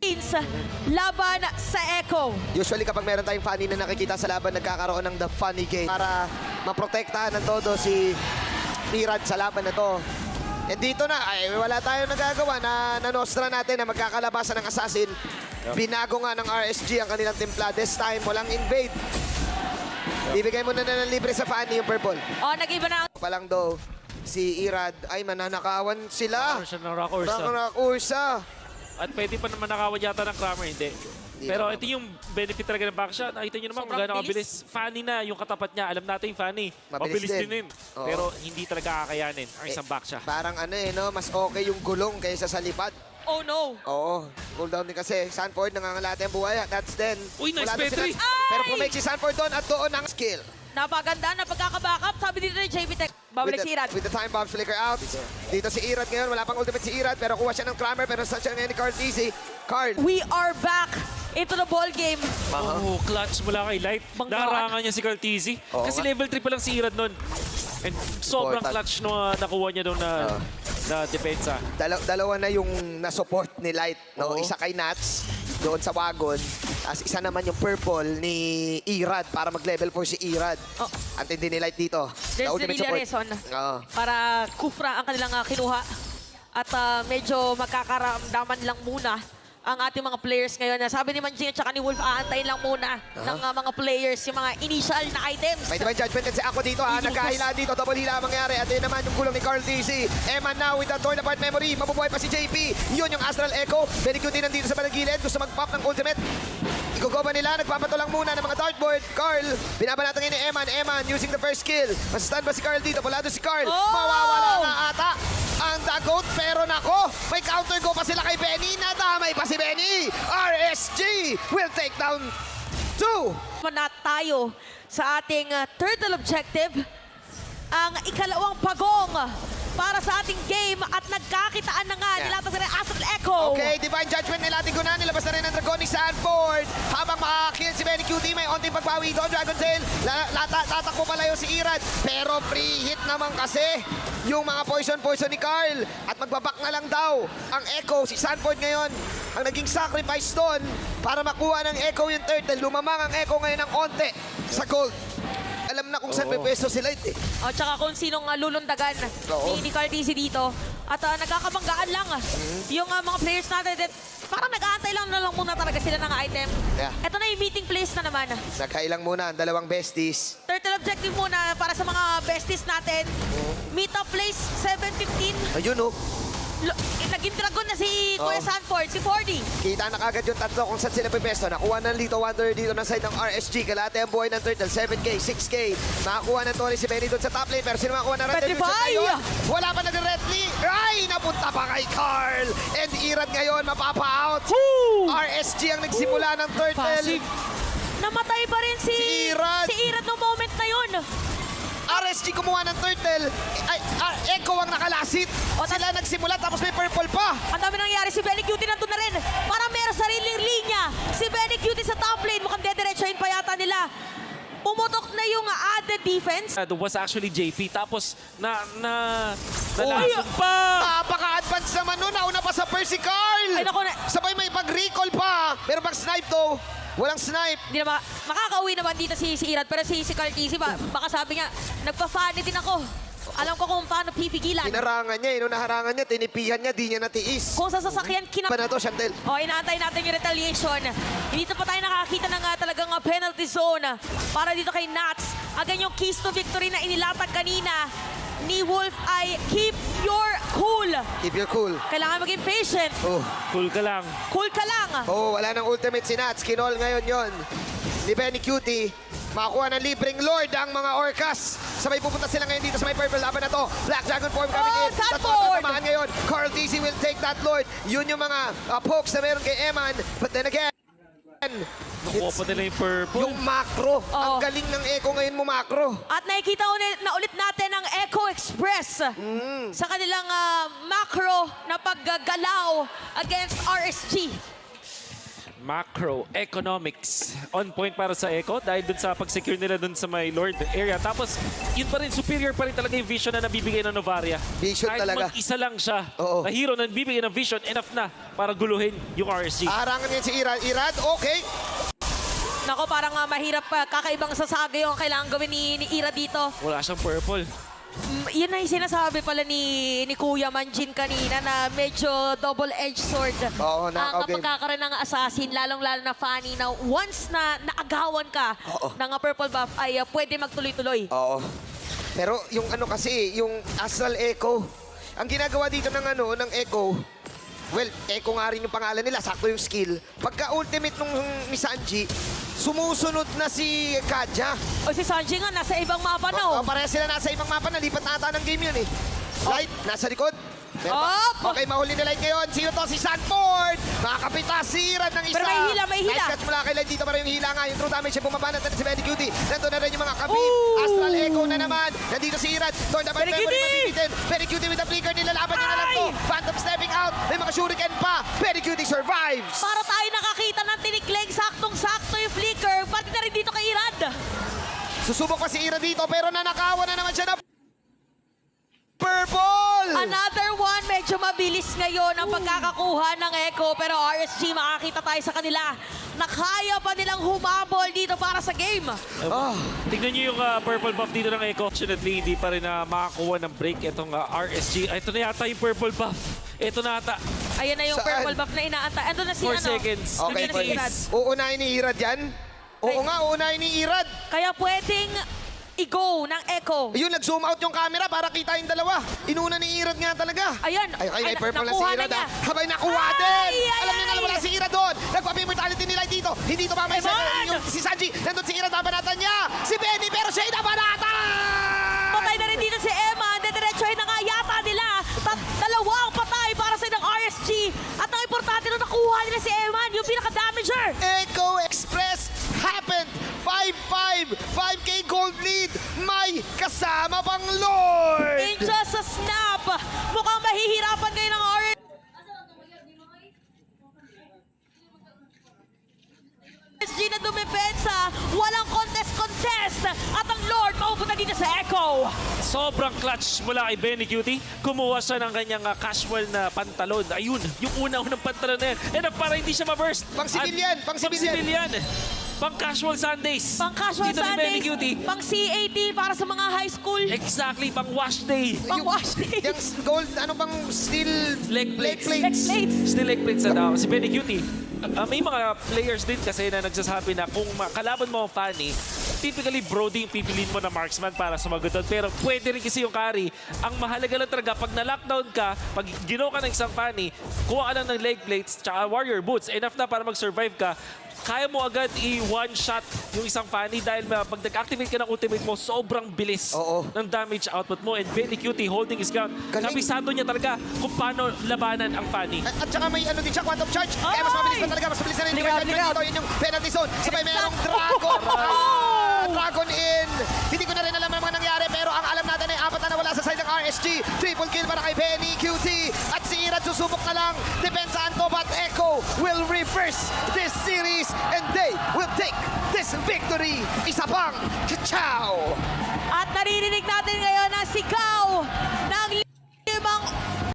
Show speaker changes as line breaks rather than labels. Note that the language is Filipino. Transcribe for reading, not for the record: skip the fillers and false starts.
Philippines laban sa Echo.
Usually kapag meron tayong funny na nakikita sa laban, nagkakaroon ng the funny game para maprotektahan ng todo si Irad sa laban na to. And dito na, ay, wala tayong nagagawa na nanostra natin na magkakalabasan ng assassin. Binago nga ng RSG ang kanilang timpla. This time, walang invade. Bibigay mo na ng libre sa funny yung purple.
Oh, nag-iba na.
Palang daw, si Irad ay mananakawan sila.
Siya ng Rock Ursa.
Rock Ursa.
At pwede pa naman nakawan yata ng Kramer, hindi. Pero ito yung benefit talaga ng backshot. Nakita nyo naman kung
Sobrang
gano'ng kabilis. Fanny na yung katapat niya. Alam natin yung Fanny.
Mabilis din.
din.
Oo.
Pero hindi talaga kakayanin ang isang backshot.
Parang ano eh, no? Mas okay yung gulong kaysa sa lipad.
Oh no.
Oo, cooldown din kasi. Sanford nangangalate ang buhay. That's then.
Uy, nice
Wala na
Petri.
sila. Pero pumake si Sanford doon at doon ang skill.
Napaganda na pagkakabackup. Sabi dito ni JB Tech. Babalik si Irad.
With the time bomb flicker out. Dito si Irad ngayon. Wala pang ultimate si Irad. Pero kuha siya ng Kramer. Pero saan siya ngayon ni Carl Dizzy? Carl.
We are back into the ball game.
Oh, clutch mula kay Light.
Banggaan.
Narangan niya si Cartizzi.
Oo
Kasi
nga.
level 3 pa lang si Irad nun. And sobrang
Important.
clutch no, nakuha niya doon na depensa.
Dalawa na yung na-support ni Light. No?
Oo.
Isa kay Nats doon sa wagon. Tapos isa naman yung purple ni Irad para mag-level 4 si Irad.
Oh.
Antindi ni Light dito.
There's
The ultimate
really a
support.
reason
Oo.
para Kufra ang kanilang kinuha. At medyo magkakaramdaman lang muna ang ating mga players ngayon. Sabi ni Manjing at saka ni Wolf, aantayin lang muna ng mga players yung mga initial na items.
May divine judgment din si Ako dito ha. Nagkahila dito. Double hila ang mangyari. At yun naman yung gulong ni Carl Dizzy. Eman now with the torn apart memory. Mabubuhay pa si JP. Yun yung Astral Echo. Very cute din nandito sa balagilid. Gusto mag-pop ng ultimate. Igugoba nila. Nagpapato lang muna ng mga dartboard. Carl. Binabanatan ngayon ni Eman. Eman using the first skill. Masastan ba si Carl dito? Pulado si Carl.
Oh!
Mawawala na ata ang dagot. Pero nako, may counter go pa sila kay Benny. Nadamay pa si Benny. RSG will take down 2.
Na tayo sa ating turtle objective. Ang ikalawang pagong para sa ating game at nagkakitaan na nga nilatag sa Astral Echo.
Okay, Divine Judgment nila Tigunan. Nilabas na rin ang Dragonic Sanford. Habang makakill si Benny QT, may onting pagbawi doon. Dragon Tail, tatakbo palayo si Irad. Pero free hit naman kasi yung mga poison ni Carl. At magbabak na lang daw ang Echo. Si Sanford ngayon ang naging sacrifice doon para makuha ng Echo yung turtle. Lumamang ang Echo ngayon ng onte sa gold. Alam na kung saan may pwesto si Light eh.
O, tsaka kung sinong lulundagan
Oo.
ni Carl Dizzy dito. At nagkakabanggaan lang yung mga players natin. That parang nag-aantay lang na lang muna talaga sila ng item.
Yeah.
Ito na yung meeting place na naman.
Nagkailang muna ang dalawang besties.
Turtle objective muna para sa mga besties natin. Meet up place 7:15.
Ayun oh.
Naging dragon na si Kuya
Oo.
Sanford, si 40.
Kita na kagad yung tatlo kung saan sila pipesto. Nakuha ng Lito Wonder dito ng side ng RSG. Kalate ang buhay ng Turtle. 7K, 6K. Nakakuha ng Tony si Benny doon sa top lane. Pero sino makakuha ng Red Delusion
Petrify!
ngayon? Wala pa nag-Red Lee. Ay! Napunta pa kay Carl. And Irad ngayon mapapa-out. RSG ang nagsimula ng Turtle.
Passive. Namatay pa rin si
Irad.
no moment na yun.
RSG kumuha ng Turtle. Ay, Echo ang nakalasit. Sila nagsimula tapos may purple pa.
Ang dami nangyari. Si Benny Cutie nandun na rin. Para meron sariling linya. Si Benny Cutie sa top lane. Mukhang dediretsahin pa yata nila. Pumutok na yung added defense.
That was actually JP. Tapos,
Uy,
nalasog pa!
Napaka-advance naman nun. Nauna pa sa Percy Carl.
Ay, naku na.
Sabay may pag-recall pa. Pero pag-snipe to, walang snipe.
Hindi na makakauwi naman dito si Irad. Pero si Carl Dizzy, baka sabi niya, nagpa-funny din ako. Alam ko kung paano pipigilan.
Inarangan niya, nung naharangan niya, tinipihan niya, di niya natiis.
Kung sa sasakyan,
Pa na to, Chantel.
O, inaantay natin yung retaliation. Dito pa tayo nakakita ng talagang penalty zone para dito kay Nats. Again, yung keys to victory na inilatag kanina ni Wolf ay keep your cool.
Keep your cool.
Kailangan maging patient.
Oh,
Cool ka lang.
Cool ka lang.
wala nang ultimate si Nats. Kinol ngayon yon ni Benny Cutie. Makakuha ng libreng Lord ang mga Orcas. Sabay pupunta sila ngayon dito sa may purple laban na to. Black Dragon form coming in.
Sanford!
Tatlo at tatamaan ngayon. Carl Dizzy will take that Lord. Yun yung mga pokes na meron kay Eman. But then again,
Nakuha pa nila yung purple.
yung macro.
Oo.
Ang galing ng Echo ngayon mo macro.
At nakikita na ulit natin ang Echo Express sa kanilang macro na paggagalaw against RSG.
macroeconomics. On point para sa Echo dahil dun sa pag-secure nila dun sa may Lord area. Tapos, yun pa rin, superior pa rin talaga yung vision na nabibigay ng Novaria.
Vision
Kahit
talaga.
mag-isa lang siya
Oo.
na hero na nabibigay ng vision, enough na para guluhin yung RSG.
Arangan yan si Irad. Irad, okay.
Nako, parang mahirap kakaibang sasagay yung kailangan gawin ni Ira dito.
Wala siyang purple.
Yun na yung sinasabi pala ni Kuya Manjin kanina na medyo double-edged sword
Oo,
ang
knockout game.
pagkakaroon ng assassin, lalong-lalo na Fanny, na once na naagawan ka
Oo.
ng purple buff ay pwede magtuloy-tuloy.
Oo. Pero yung ano kasi, yung Astral Echo, ang ginagawa dito ng Echo, well, Echo nga rin yung pangalan nila, sakto yung skill. Pagka-ultimate nung ni Sanji, sumusunod na si Kaja.
O si Sanji nga, nasa ibang mapa na.
Oh, pareha sila nasa ibang mapa, nalipat na ata ng game yun eh. Light, nasa likod. Meron pa-
Op!
Okay, mahuli ni Light ngayon. Sino to? Si Sanford! Makakapita si Irad ng isa.
Pero may hila, may hila.
Nice catch mula kay Light dito, pero yung hila nga. Yung true damage siya bumaba na si Benny Cutie. Nandun na rin yung mga kabib.
Ooh!
Astral Echo na naman. Nandito si Irad. Torn the
Benny
memory
Cutie!
mabibitin. Benny Cutie with the flicker. Nilalaban niya na lang to.
Ay!
Phantom stepping out. May mga shuriken pa. Benny Cutie survives.
Para tayo nakakita ng tinikling, saktong-sakto yung flicker. Pati na rin dito kay Irad.
Susubok pa si Irad dito, pero nanakawan na naman siya na purple.
Another one, medyo mabilis ngayon ang pagkakakuha ng Echo. Pero RSG, makakita tayo sa kanila na kaya pa nilang humabol dito para sa game.
Ah.
Tignan niyo yung purple buff dito ng Echo. Fortunately, hindi pa rin makakuha ng break itong RSG. Ito na yata yung purple buff. Ito na ata.
Ayan na yung
Saan?
purple buff na inaantay. Ando na si
4 seconds.
Okay,
Nandun na si Irad.
uunahin ni Irad yan? Oo nga, uunahin ni Irad.
Kaya pwedeng i-go ng Echo.
Ayun, nag-zoom out yung camera para kita yung dalawa. Inuna ni Irad nga talaga.
Ayan.
Ay, may
Ay,
purple na si
nakuha na
Irad.
niya.
Habay nakuha
Ay,
din.
ay,
Alam niyo na
ay.
wala si Irad doon. Nagpa-immortality nila dito. Hindi ito mamay sa
Eman!
si Sanji. Nandun si Irad, nabanatan niya. Si Benny, pero siya nabanatan.
Patay na rin dito si Emma. Dediretsohin na nga yata nila. Dalawang patay para sa ng RSG. At ang importante na nakuha nila si Eman, yung pinaka-damager.
Echo Express happened. 5-5. 5K gold lead. May kasama pang Lord.
In just a snap, mukhang mahihirapan kayo ng RSG na dumipensa. Walang contest. At ang Lord maupunta dito sa Echo.
Sobrang clutch mula kay Benny Cutie. Kumuha siya ng kanyang casual na pantalon. Ayun, yung unang pantalon na yan. And para hindi siya ma-burst.
Pang civilian, pang civilian.
Pang casual Sundays.
Pang casual
Dito ni Benny
Sundays,
Cutie.
pang C18 para sa mga high school.
Exactly, pang wash day.
Pang wash day.
Yung gold, ano bang steel
Leg plates.
Leg plates.
Still leg plates na daw. Si Benny Cutie. May mga players din kasi na nagsasabi na kung kalaban mo ang Fanny, typically Brody yung pipiliin mo na marksman para sumagot doon. Pero pwede rin kasi yung carry. Ang mahalaga lang talaga, pag na-lockdown ka, pag ginawa ka ng isang Fanny, kuha ka lang ng leg plates tsaka warrior boots. Enough na para mag-survive ka. Kaya mo agad i-one-shot yung isang Fanny dahil pag nag-activate ka ng ultimate mo, sobrang bilis
Oo.
ng damage output mo. And Benny Cutie holding his ground.
Galing.
Kabisado niya talaga kung paano labanan ang Fanny.
At saka may ano din siya, quantum charge. Kaya mas mabilis na talaga, mas mabilis na rin.
Ligaw, ligaw.
Dito, yun yung penalty zone. Sabay merong dragon. Dragon in. Hindi ko na rin alam ang mga nangyari, pero ang alam natin ay apat na nawala sa side ng RSG. Triple kill para kay Benny QT. At si Irad susubok na lang. Depensahan to, but Echo will reverse this series and they will take this victory. Isa pang ciao!
At naririnig natin ngayon ang sigaw ng